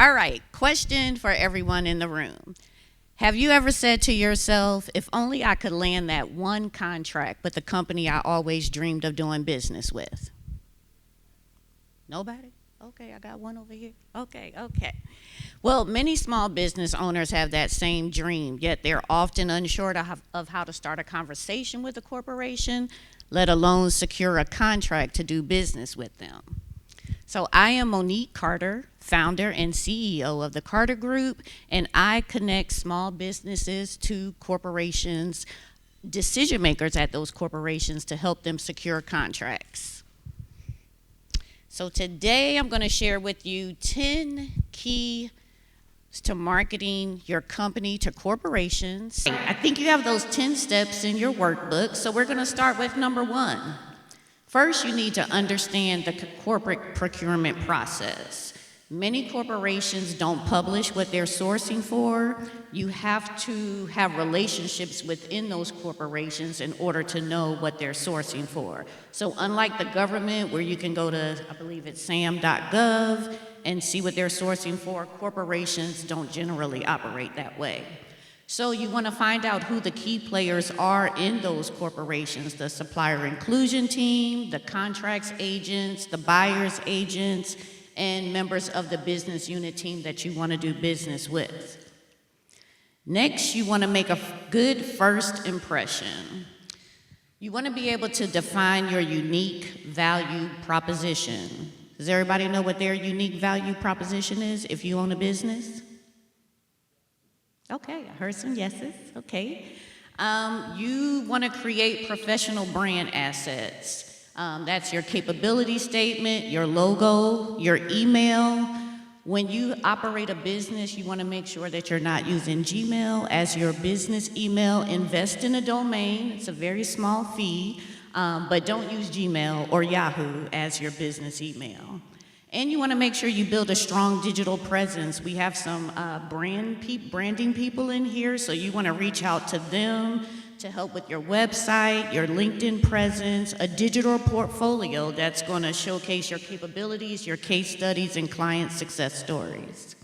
All right, question for everyone in the room. Have you ever said to yourself, if only I could land that one contract with the company I always dreamed of doing business with? Nobody? Okay, I got one over here. Okay. Well, many small business owners have that same dream, yet they're often unsure of how to start a conversation with a corporation, let alone secure a contract to do business with them. So I am Monique Carter, founder and CEO of the Carter Group, and I connect small businesses to corporations, decision makers at those corporations to help them secure contracts. So today I'm going to share with you 10 keys to marketing your company to corporations. I think you have those 10 steps in your workbook, so we're going to start with number 1. First, you need to understand the corporate procurement process. Many corporations don't publish what they're sourcing for. You have to have relationships within those corporations in order to know what they're sourcing for. So unlike the government, where you can go to, I believe it's sam.gov, and see what they're sourcing for, corporations don't generally operate that way. So you want to find out who the key players are in those corporations, the supplier inclusion team, the contracts agents, the buyer's agents, and members of the business unit team that you want to do business with. Next, you want to make a good first impression. You want to be able to define your unique value proposition. Does everybody know what their unique value proposition is if you own a business? Okay, I heard some yeses. Okay. You want to create professional brand assets. That's your capability statement, your logo, your email. When you operate a business, you want to make sure that you're not using Gmail as your business email. Invest in a domain. It's a very small fee, but don't use Gmail or Yahoo as your business email. And you want to make sure you build a strong digital presence. We have some branding people in here, so you want to reach out to them to help with your website, your LinkedIn presence, a digital portfolio that's going to showcase your capabilities, your case studies, and client success stories.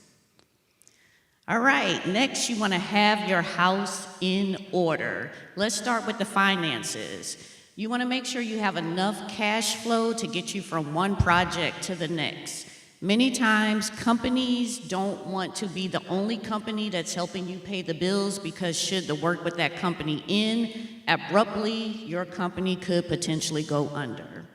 All right, next you want to have your house in order. Let's start with the finances. You want to make sure you have enough cash flow to get you from one project to the next. Many times, companies don't want to be the only company that's helping you pay the bills, because should the work with that company end abruptly, your company could potentially go under.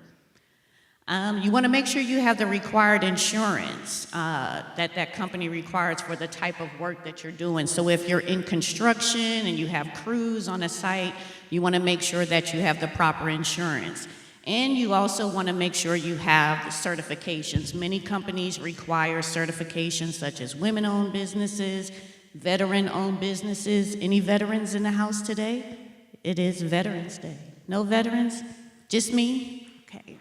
You want to make sure you have the required insurance that company requires for the type of work that you're doing. So if you're in construction and you have crews on a site, you want to make sure that you have the proper insurance. And you also want to make sure you have certifications. Many companies require certifications such as women-owned businesses, veteran-owned businesses. Any veterans in the house today? It is Veterans Day. No veterans? Just me? Okay.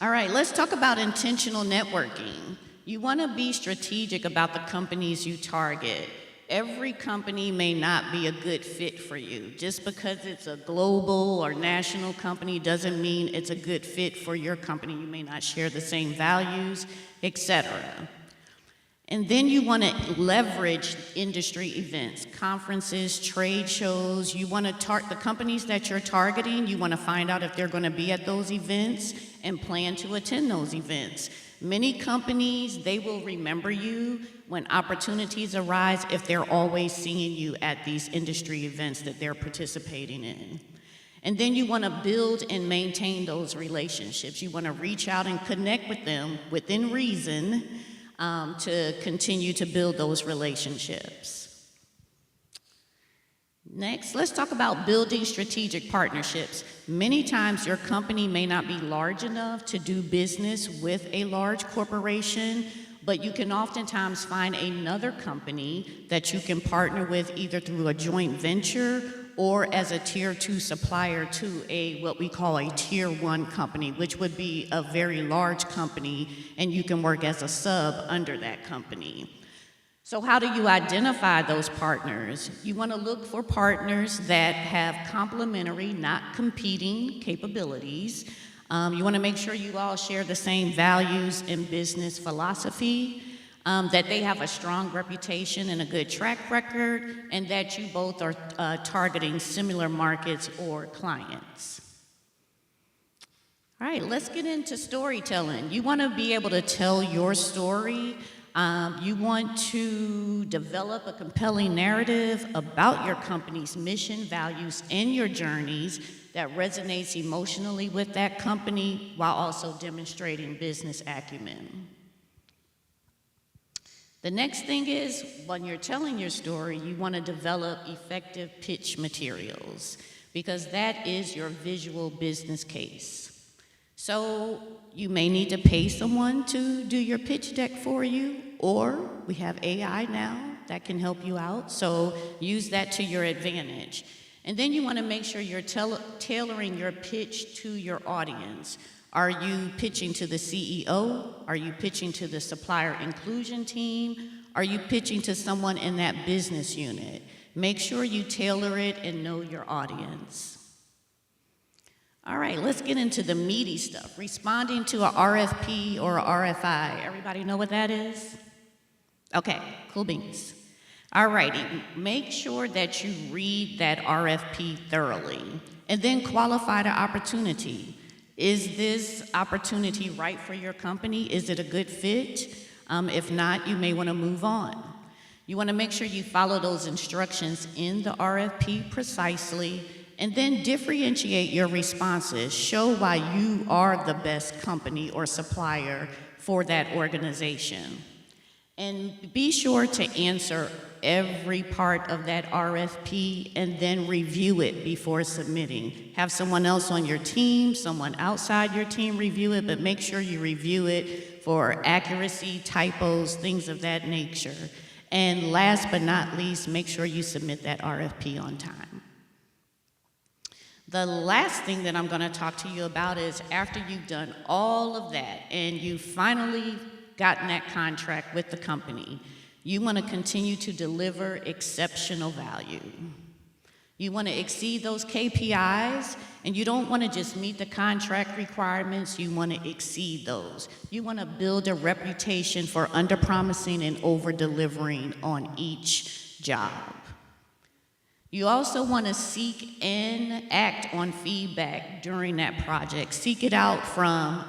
All right, let's talk about intentional networking. You want to be strategic about the companies you target. Every company may not be a good fit for you. Just because it's a global or national company doesn't mean it's a good fit for your company. You may not share the same values, etc. And then you want to leverage industry events, conferences, trade shows. You want to the companies that you're targeting, you want to find out if they're going to be at those events and plan to attend those events. Many companies, they will remember you when opportunities arise if they're always seeing you at these industry events that they're participating in. And then you want to build and maintain those relationships. You want to reach out and connect with them within reason, to continue to build those relationships. Next, let's talk about building strategic partnerships. Many times your company may not be large enough to do business with a large corporation, but you can oftentimes find another company that you can partner with either through a joint venture or as a tier 2 supplier to what we call a tier 1 company, which would be a very large company, and you can work as a sub under that company. So how do you identify those partners? You want to look for partners that have complementary, not competing capabilities. You want to make sure you all share the same values and business philosophy, that they have a strong reputation and a good track record, and that you both are targeting similar markets or clients. All right, let's get into storytelling. You want to be able to tell your story. You want to develop a compelling narrative about your company's mission, values, and your journeys that resonates emotionally with that company while also demonstrating business acumen. The next thing is, when you're telling your story, you want to develop effective pitch materials because that is your visual business case. So you may need to pay someone to do your pitch deck for you, or we have AI now that can help you out, so use that to your advantage. And then you want to make sure you're tailoring your pitch to your audience. Are you pitching to the CEO? Are you pitching to the supplier inclusion team? Are you pitching to someone in that business unit? Make sure you tailor it and know your audience. All right, let's get into the meaty stuff. Responding to a RFP or a RFI. Everybody know what that is? Okay, cool beans. All righty, make sure that you read that RFP thoroughly and then qualify the opportunity. Is this opportunity right for your company? Is it a good fit? If not, you may want to move on. You want to make sure you follow those instructions in the RFP precisely, and then differentiate your responses. Show why you are the best company or supplier for that organization. And be sure to answer every part of that RFP and then review it before submitting. Have someone else on your team, someone outside your team review it, but make sure you review it for accuracy, typos, things of that nature. And last but not least, make sure you submit that RFP on time. The last thing that I'm going to talk to you about is after you've done all of that and you've finally gotten that contract with the company, you want to continue to deliver exceptional value. You want to exceed those KPIs, and you don't want to just meet the contract requirements, you want to exceed those. You want to build a reputation for under-promising and over-delivering on each job. You also want to seek and act on feedback during that project. Seek it out from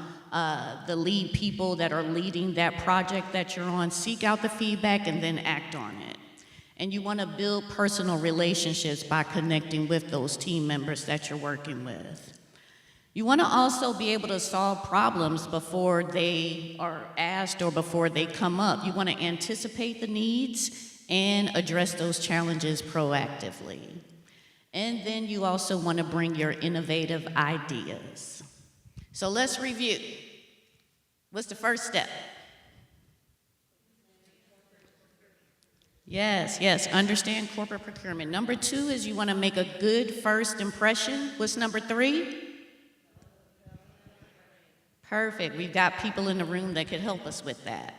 the lead people that are leading that project that you're on. Seek out the feedback and then act on it. And you want to build personal relationships by connecting with those team members that you're working with. You want to also be able to solve problems before they are asked or before they come up. You want to anticipate the needs and address those challenges proactively. And then you also want to bring your innovative ideas. So let's review. What's the first step? Yes, understand corporate procurement. Number 2 is you want to make a good first impression. What's number 3? Perfect. We've got people in the room that could help us with that.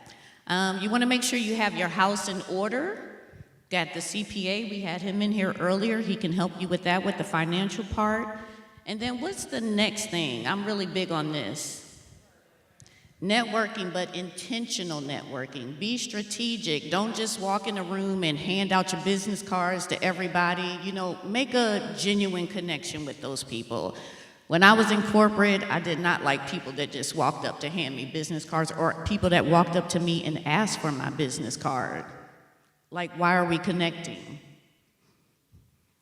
You want to make sure you have your house in order. Got the CPA, we had him in here earlier. He can help you with that, with the financial part. And then what's the next thing? I'm really big on this. Networking, but intentional networking. Be strategic. Don't just walk in a room and hand out your business cards to everybody. You know, make a genuine connection with those people. When I was in corporate, I did not like people that just walked up to hand me business cards, or people that walked up to me and asked for my business card. Like, why are we connecting?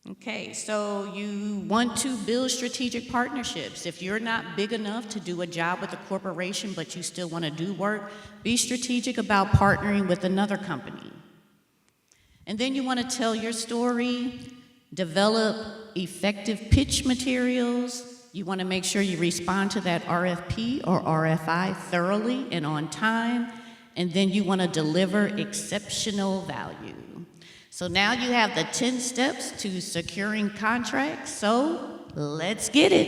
Okay, so you want to build strategic partnerships. If you're not big enough to do a job with a corporation, but you still want to do work, be strategic about partnering with another company. And then you want to tell your story, develop effective pitch materials. You want to make sure you respond to that RFP or RFI thoroughly and on time. And then you want to deliver exceptional value. So now you have the 10 steps to securing contracts, so let's get it.